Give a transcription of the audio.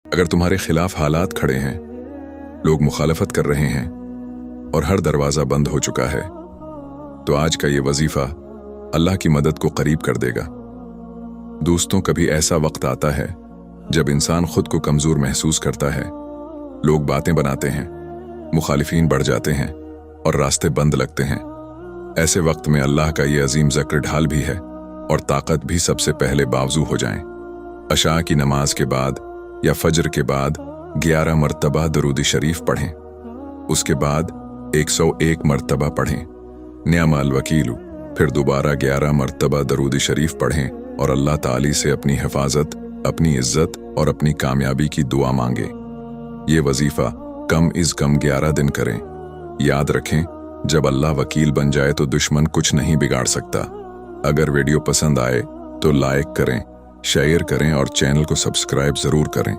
अगर तुम्हारे खिलाफ हालात खड़े हैं, लोग मुखालफत कर रहे हैं और हर दरवाज़ा बंद हो चुका है, तो आज का ये वजीफ़ा अल्लाह की मदद को करीब कर देगा। दोस्तों, कभी ऐसा वक्त आता है जब इंसान खुद को कमज़ोर महसूस करता है। लोग बातें बनाते हैं, मुखालिफिन बढ़ जाते हैं और रास्ते बंद लगते हैं। ऐसे वक्त में अल्लाह का ये अजीम ज़िक्र ढाल भी है और ताकत भी सबसे पहले बावजू हो जाएं। अशा की नमाज के बाद या फजर के बाद 11 मरतबा दरूद शरीफ पढ़ें। उसके बाद 101 मरतबा पढ़ें नियामल वकीलू, फिर दोबारा 11 मरतबा दरूद शरीफ पढ़ें और अल्लाह ताली से अपनी हिफाजत, अपनी इज्जत और अपनी कामयाबी की दुआ मांगे। ये वजीफा कम इज़ कम 11 दिन करें। याद रखें, जब अल्लाह वकील बन जाए तो दुश्मन कुछ नहीं बिगाड़ सकता। अगर वीडियो पसंद आए तो लाइक करें, शेयर करें और चैनल को सब्सक्राइब जरूर करें।